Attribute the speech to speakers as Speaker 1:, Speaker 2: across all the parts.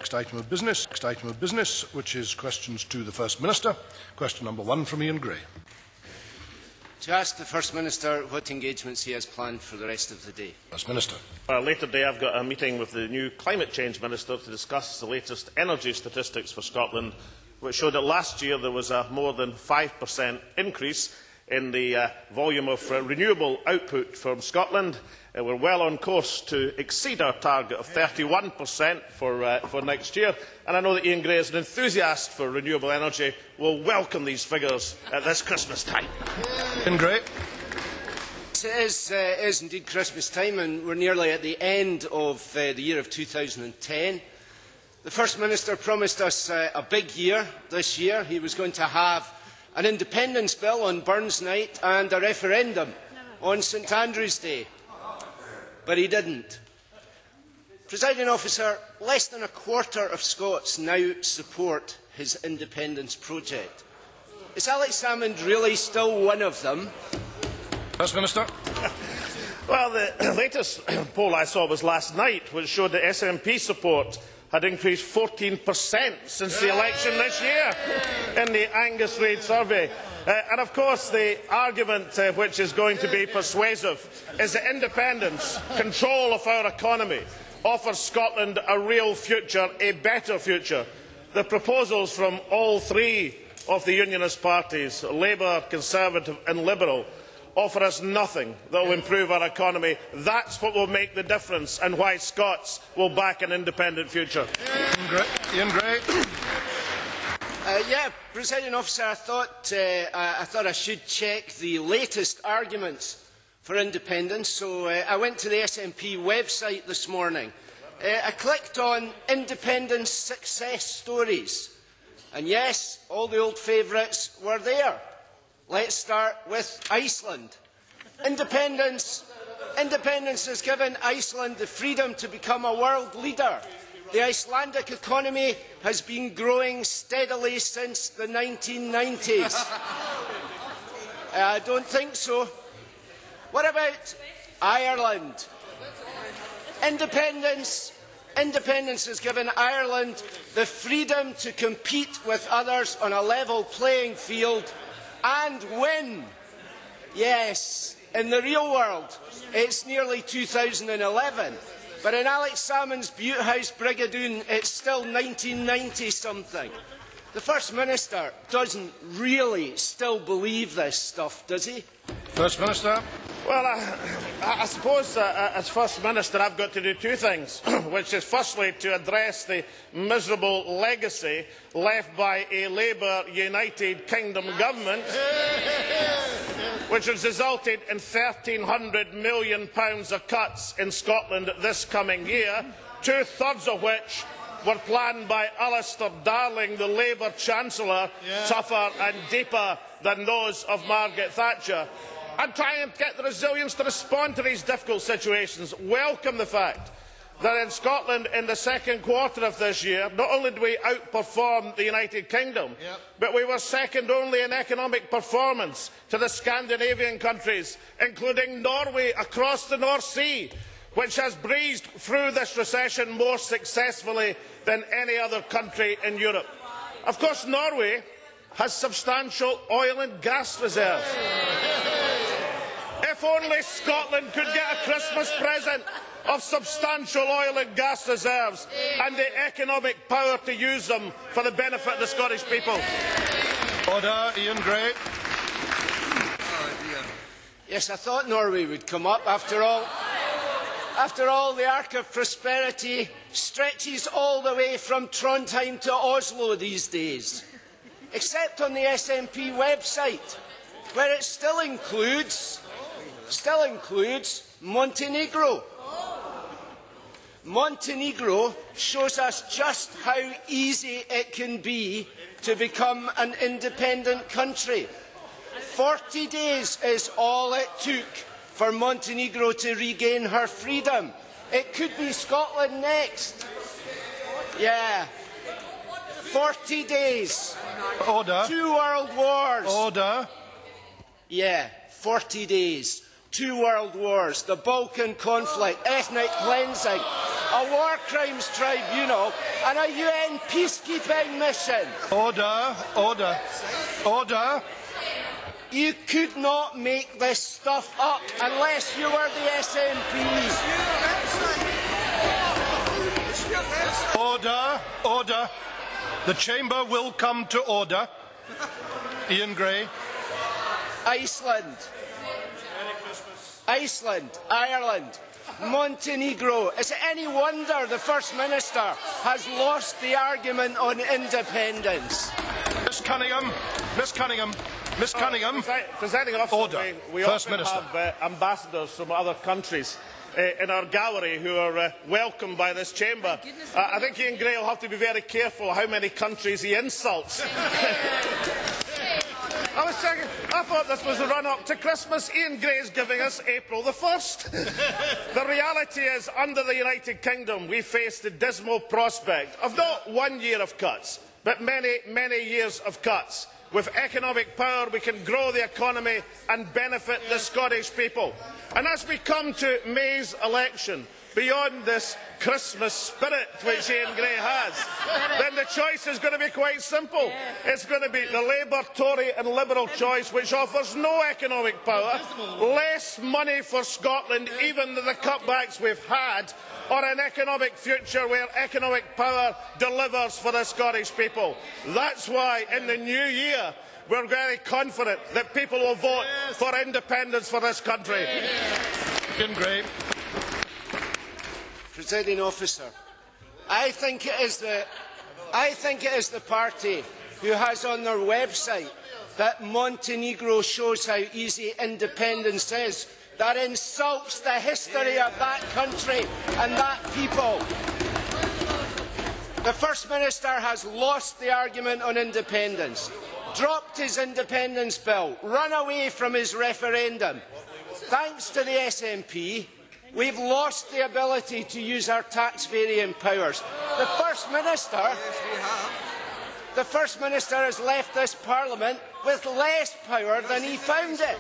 Speaker 1: next item of business, which is questions to the First Minister. Question number 1 from Ian Gray.
Speaker 2: To ask the First Minister what engagements he has planned for the rest of the day.
Speaker 1: First Minister.
Speaker 3: Later today I've got a meeting with the new Climate Change Minister to discuss the latest energy statistics for Scotland, which showed that last year there was a more than 5% increase in the volume of renewable output from Scotland. We're well on course to exceed our target of 31% for next year, and I know that Ian Gray is an enthusiast for renewable energy. Will welcome these figures at this Christmas time.
Speaker 1: Ian Gray.
Speaker 2: It is indeed Christmas time, and we're nearly at the end of the year of 2010. The First Minister promised us a big year this year. He was going to have an independence bill on Burns Night and a referendum on St Andrew's Day. But he didn't. Presiding Officer, less than a quarter of Scots now support his independence project. Is Alex Salmond really still one of them?
Speaker 1: First Minister.
Speaker 3: Well, the latest poll I saw was last night, which showed that SNP support had increased 14% since the election this year in the Angus Reid survey. And of course the argument which is going to be persuasive is that independence, control of our economy, offers Scotland a real future, a better future. The proposals from all three of the unionist parties, Labour, Conservative and Liberal, offer us nothing that will improve our economy. That's what will make the difference and why Scots will back an independent future.
Speaker 1: Ian Gray.
Speaker 2: Presiding Officer, I thought I should check the latest arguments for independence, so I went to the SNP website this morning. I clicked on Independence Success Stories, and yes, all the old favourites were there. Let's start with Iceland. Independence has given Iceland the freedom to become a world leader. The Icelandic economy has been growing steadily since the 1990s. I don't think so. What about Ireland? Independence has given Ireland the freedom to compete with others on a level playing field and win. Yes, in the real world, it's nearly 2011. But in Alex Salmond's Butte House Brigadoon, it's still 1990-something. The First Minister doesn't really still believe this stuff, does he?
Speaker 1: First Minister.
Speaker 3: Well, I suppose as First Minister I've got to do two things, which is firstly to address the miserable legacy left by a Labour United Kingdom government, which has resulted in £1,300 million of cuts in Scotland this coming year, two-thirds of which were planned by Alistair Darling, the Labour Chancellor, tougher and deeper than those of Margaret Thatcher. And try and get the resilience to respond to these difficult situations. Welcome the fact that in Scotland, in the second quarter of this year, not only did we outperform the United Kingdom, but we were second only in economic performance to the Scandinavian countries, including Norway across the North Sea, which has breezed through this recession more successfully than any other country in Europe. Of course, Norway has substantial oil and gas reserves. If only Scotland could get a Christmas present of substantial oil and gas reserves and the economic power to use them for the benefit of the Scottish people.
Speaker 1: Order. Ian Gray.
Speaker 2: Yes, I thought Norway would come up. After all, the Ark of Prosperity stretches all the way from Trondheim to Oslo these days. Except on the SNP website, where it still includes Montenegro. Montenegro shows us just how easy it can be to become an independent country. 40 days is all it took for Montenegro to regain her freedom. It could be Scotland next. Yeah. 40 days.
Speaker 1: Order.
Speaker 2: 2 world wars.
Speaker 1: Order.
Speaker 2: Yeah, 40 days. 2 world wars, the Balkan conflict, ethnic cleansing, a war crimes tribunal and a UN peacekeeping mission.
Speaker 1: Order, order, order.
Speaker 2: You could not make this stuff up unless you were the SNP.
Speaker 1: Order, order. The chamber will come to order. Ian Gray.
Speaker 2: Iceland, Ireland, Montenegro. Is it any wonder the First Minister has lost the argument on independence?
Speaker 1: Miss Cunningham, Miss Cunningham, Miss Cunningham.
Speaker 3: Presiding officer,
Speaker 1: Order.
Speaker 3: we
Speaker 1: First
Speaker 3: often
Speaker 1: Minister.
Speaker 3: have ambassadors from other countries in our gallery who are welcomed by this chamber. I think Ian Gray will have to be very careful how many countries he insults. I thought this was the run-up to Christmas. Ian Gray is giving us April the 1st. The reality is, under the United Kingdom, we face the dismal prospect of not 1 year of cuts, but many, many years of cuts. With economic power, we can grow the economy and benefit the Scottish people. And as we come to May's election, beyond this Christmas spirit which Ian Gray has, then the choice is going to be quite simple. It's going to be the Labour, Tory and Liberal choice, which offers no economic power, less money for Scotland even than the cutbacks we've had, or an economic future where economic power delivers for the Scottish people. That's why in the new year we're very confident that people will vote for independence for this country.
Speaker 1: Ian Gray.
Speaker 2: Presiding officer, I think it is the party who has on their website that Montenegro shows how easy independence is that insults the history of that country and that people. The First Minister has lost the argument on independence, dropped his independence bill, run away from his referendum. Thanks to the SNP, we've lost the ability to use our tax-varying powers. The First Minister has left this Parliament with less power than he found it.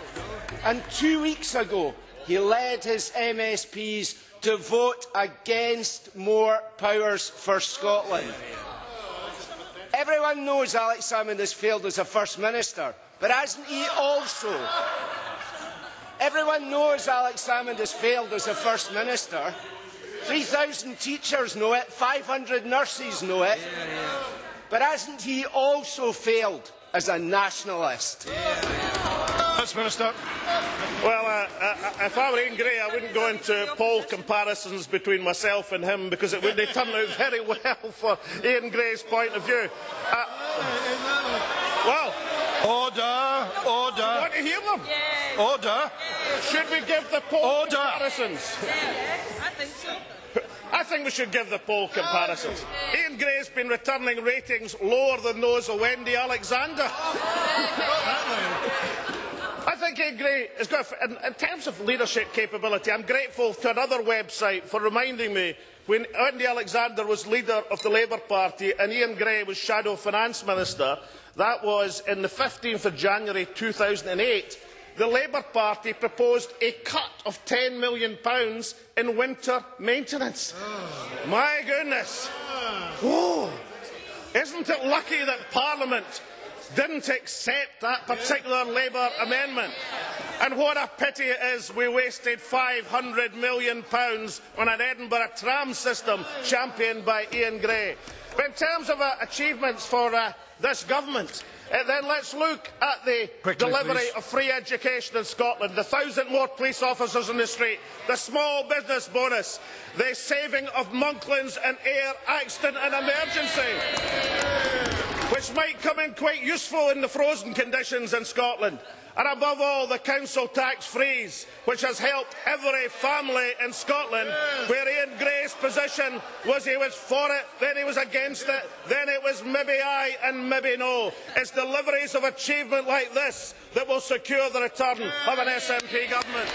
Speaker 2: And 2 weeks ago, he led his MSPs to vote against more powers for Scotland. Everyone knows Alex Salmond has failed as a First Minister, but hasn't he also? Everyone knows Alex Salmond has failed as a First Minister. 3,000 teachers know it, 500 nurses know it. But hasn't he also failed as a nationalist?
Speaker 1: First Minister.
Speaker 3: Well, if I were Ian Gray, I wouldn't go into poll comparisons between myself and him, because it wouldn't turn out very well for Ian Gray's point of view. Well,
Speaker 1: order, order.
Speaker 3: You want to hear them?
Speaker 4: Yes.
Speaker 1: Order.
Speaker 3: Should we give the poll
Speaker 1: Order.
Speaker 3: comparisons?
Speaker 4: Yes, I think so.
Speaker 3: I think we should give the poll comparisons. Ian Gray has been returning ratings lower than those of Wendy Alexander. I think Ian Gray has got, in terms of leadership capability, I'm grateful to another website for reminding me when Wendy Alexander was leader of the Labour Party and Ian Gray was Shadow Finance Minister. That was in the 15th of January 2008. The Labour Party proposed a cut of £10 million in winter maintenance. My goodness. Oh, isn't it lucky that Parliament didn't accept that particular Labour amendment? And what a pity it is we wasted £500 million on an Edinburgh tram system championed by Ian Gray. But in terms of achievements for this government, then let's look at the delivery of free education in Scotland, the 1,000 more police officers in the street, the small business bonus, the saving of Monklands and Ayr accident and emergency, which might come in quite useful in the frozen conditions in Scotland. And above all, the council tax freeze, which has helped every family in Scotland, where Ian Gray's position was he was for it, then he was against it, then it was maybe aye and maybe no. It's deliveries of achievement like this that will secure the return of an SNP government.